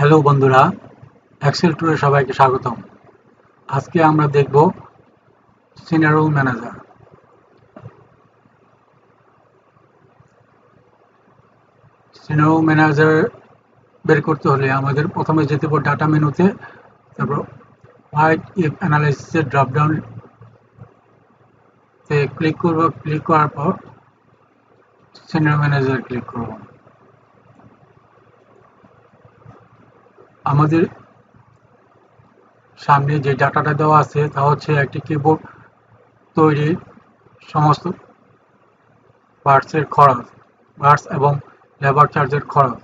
Hello বন্ধুরা, Excel টুরে সবাইকে স্বাগতম। আজকে আমরা দেখব সিনারিও ম্যানেজার। সিনারিও ম্যানেজার বের করতে হলে আমাদের প্রথমে যেতে হবে ডাটা মেনুতে, তারপর হোয়াইট ইফ অ্যানালাইসিসের ড্রপডাউন তে ক্লিক করব। ক্লিক করার পর সিনারিও ম্যানেজার ক্লিক করব। আমাদের সামনে যে ডাটাটা দেওয়া আছে তা হচ্ছে একটি কিবোর্ড তৈরির সমস্ত পার্টসের খরচ, পার্টস এবং লেবার চার্জের খরচ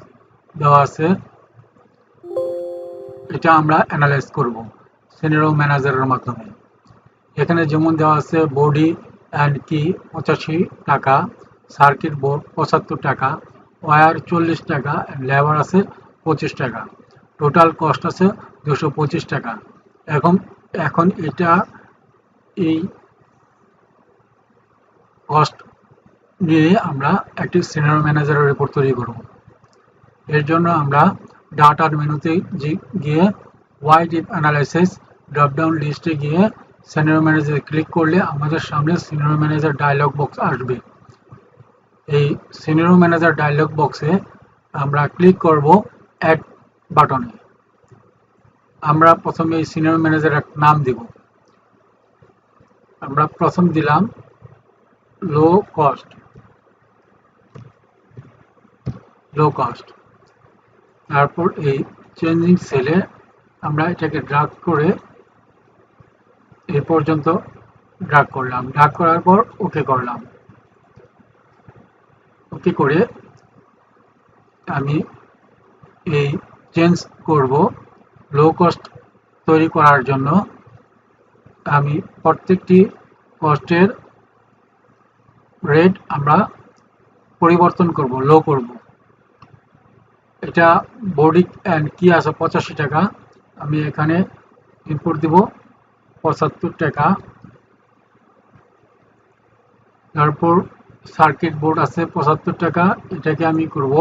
দেওয়া আছে। এটা আমরা অ্যানালাইজ করব সিনারিও ম্যানেজারের মাধ্যমে। এখানে যেমন দেওয়া আছে বডি অ্যান্ড কি 85 টাকা, সার্কিট বোর্ড 75 টাকা, ওয়্যার 40 টাকা, লেবার আছে 25 টাকা, টোটাল কস্ট আছে 225 টাকা। এখন এখন এই কস্ট নিয়ে আমরা একটি সিনারিও ম্যানেজারের রিপোর্ট তৈরি করব। এর জন্য আমরা ডাটার মেনুতে গিয়ে হোয়াইট ইফ অ্যানালাইসিস ড্রপডাউন লিস্টে গিয়ে সিনারিও ম্যানেজারে ক্লিক করলে আমাদের সামনে সিনারিও ম্যানেজার ডায়লগ বক্স আসবে। এই সিনারিও ম্যানেজার ডায়লগ বক্সে আমরা ক্লিক করব অ্যাড বাটনে। আমরা প্রথমে এই সিনারিও ম্যানেজারের নাম দিব। আমরা প্রথম দিলাম লো কস্ট। তারপর এই চেঞ্জিং সেলে আমরা এটাকে ড্রাগ করে এই পর্যন্ত ড্রাগ করলাম। ড্রাগ করার পর ওকে করলাম। ওকে করে আমি এই চেঞ্জ করব লো কস্ট তৈরি করার জন্য। আমি প্রত্যেকটি কস্টের রেট আমরা পরিবর্তন করব, লো করব। এটা বডি অ্যান্ড কি আছে 85 টাকা, আমি এখানে ইনপুট দিব 75 টাকা। তারপর সার্কিট বোর্ড আছে 75 টাকা, এটাকে আমি করব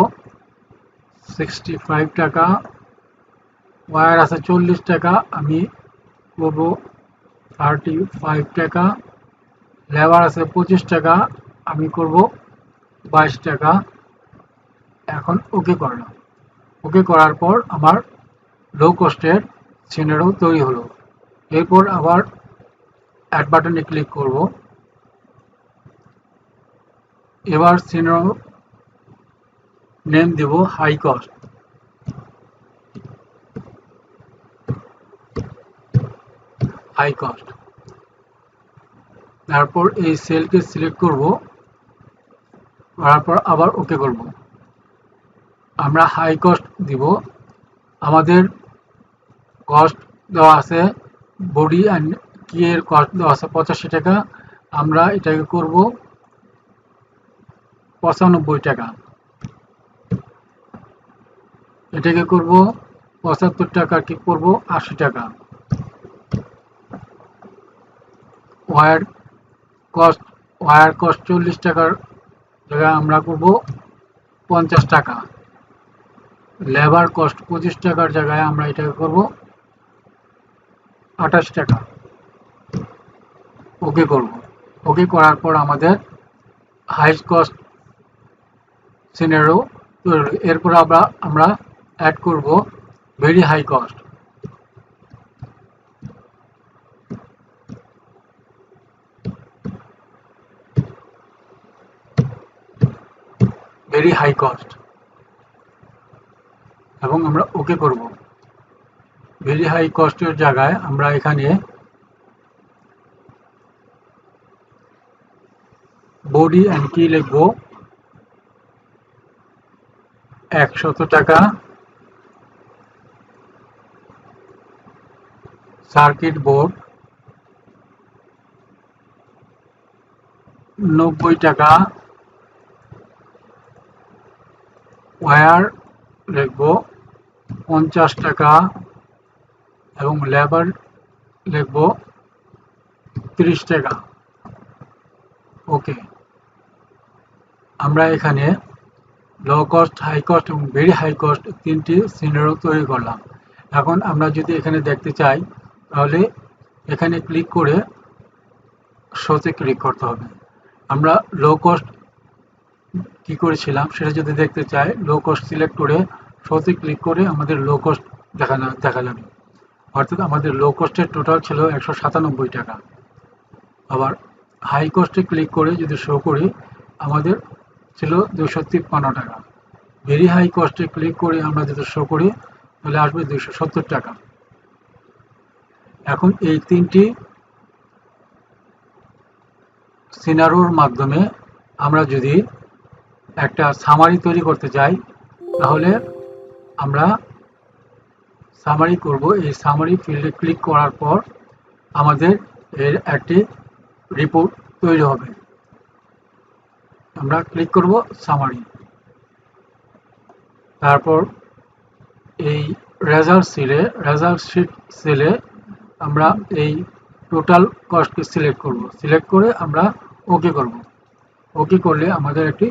65 টাকা। ওয়্যার আছে 40 টাকা, আমি করব 35 টাকা। লেবার আছে 25 টাকা, আমি করব 22 টাকা। এখন ওকে করলাম। ওকে করার পর আমার লো কস্টের সিনারিও তৈরি হলো। এরপর আবার অ্যাড বাটনে ক্লিক করব। এবার সিনারিও নেম দেব হাই কস্ট। তারপর এই সেলকে সিলেক্ট করব, করার পর আবার ওকে করব। আমরা হাই কস্ট দিব। আমাদের কস্ট দেওয়া আছে বডি অ্যান্ড কি এর কস্ট দেওয়া আছে 85 টাকা, আমরা এটাকে করব 95 টাকা। এটাকে করব 75 টাকা, কি করব 80 টাকা। ওয়্যার কস্ট 40 টাকার জায়গায় আমরা করব 50 টাকা। লেবার কস্ট 25 টাকার জায়গায় আমরা এটাকে করব 28 টাকা। ওকে করব। ওকে করার পর আমাদের হাই কস্ট সিনারিও তৈরি। এরপর আমরা অ্যাড করব ভেরি হাই কস্ট। এবং আমরা ওকে করব। ভেরি হাই কস্টের জায়গায় আমরা এখানে বডি অ্যান্ড কি লিখব 100 টাকা। সার্কিট বোর্ড 90 টাকা। ওয়্যার লিখব 50 টাকা এবং লেবার লিখব 30 টাকা। ওকে। আমরা এখানে লো কস্ট, হাই কস্ট এবং ভেরি হাই কস্ট তিনটি সিনারিও তৈরি করলাম। এখন আমরা যদি এখানে দেখতে চাই তাহলে এখানে ক্লিক করে শোতে ক্লিক করতে হবে। আমরা লো কস্ট কি করেছিলাম সেটা যদি দেখতে চাই, লো কস্ট সিলেক্ট করে শোতে ক্লিক করে আমাদের লো কস্ট দেখা যাবে। অর্থাৎ আমাদের লো কস্টের টোটাল ছিল 197 টাকা। আবার হাই কস্টে ক্লিক করে যদি শো করি আমাদের ছিল 253 টাকা। ভেরি হাই কস্টে ক্লিক করে আমরা যদি শো করি তাহলে আসবে 270 টাকা। এখন এই তিনটি সিনারিওর মাধ্যমে আমরা যদি একটা সামারি তৈরি করতে চাই তাহলে আমরা সামারি করব। এই সামারি ফিল্ডে ক্লিক করার পর আমাদের এর একটি রিপোর্ট তৈরি হবে। আমরা ক্লিক করব সামারি, তারপর এই রেজাল্ট শিট সেলে আমরা এই টোটাল কস্টকে সিলেক্ট করব। সিলেক্ট করে আমরা ওকে করব। ওকে করলে আমাদের একটি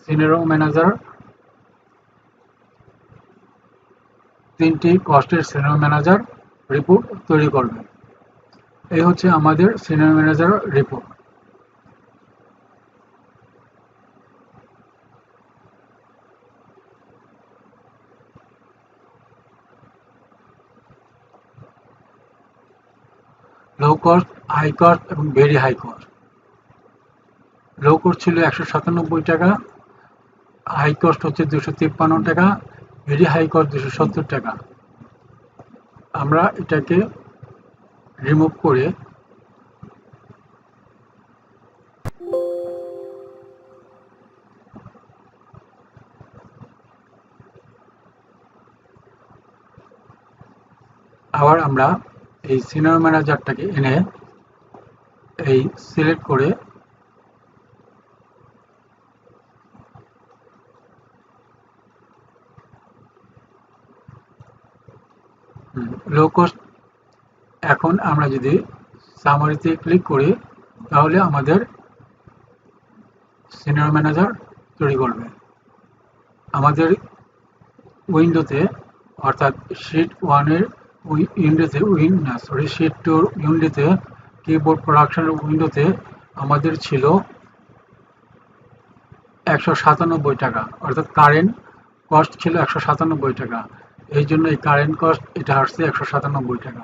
সিনারিও ম্যানেজার তিনটি কস্টের সিনারিও ম্যানেজার রিপোর্ট তৈরি করবে। এই হচ্ছে আমাদের scenario manager report. Low cost, high cost এবং very high cost. Low cost ছিল 197 টাকা, হাই কস্ট হচ্ছে 253 টাকা, ভেরি হাই কস্ট 270 টাকা। আমরা এটাকে রিমুভ করে আবার আমরা এই সিনিয়র ম্যানেজারটাকে এনে এই সিলেক্ট করে লো কস্ট, এখন আমরা যদি সামারিতে ক্লিক করি তাহলে আমাদের সিনিয়র ম্যানেজার তৈরি করবে। আমাদের উইন্ডোতে অর্থাৎ শিট 1-এর উইন্ডোতে শিট 2 উইন্ডোতে কিবোর্ড প্রোডাকশনের উইন্ডোতে আমাদের ছিল 197 টাকা, অর্থাৎ কারেন্ট কস্ট ছিল 197 টাকা। এই জন্য এই কারেন্ট কস্ট এটা আসছে 197 টাকা।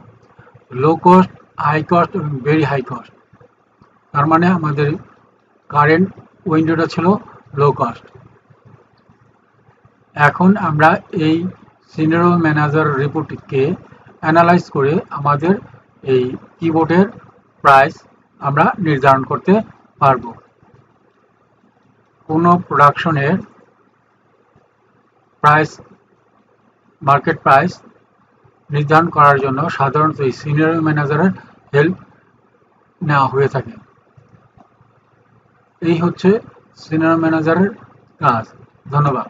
লো কস্ট, হাই কস্ট এবং ভেরি হাই কস্ট, তার মানে আমাদের কারেন্ট উইন্ডোটা ছিল লো কস্ট। এখন আমরা এই সিনারিও ম্যানেজার রিপোর্টকে অ্যানালাইজ করে আমাদের এই কিবোর্ডের প্রাইস আমরা নির্ধারণ করতে পারব। কোনো প্রোডাকশনের প্রাইস, মার্কেট প্রাইস নির্ধারণ করার জন্য সাধারণত এই সিনারিও ম্যানেজারের হেল্প নেওয়া হয়ে থাকে। এই হচ্ছে সিনারিও ম্যানেজারের কাজ। ধন্যবাদ।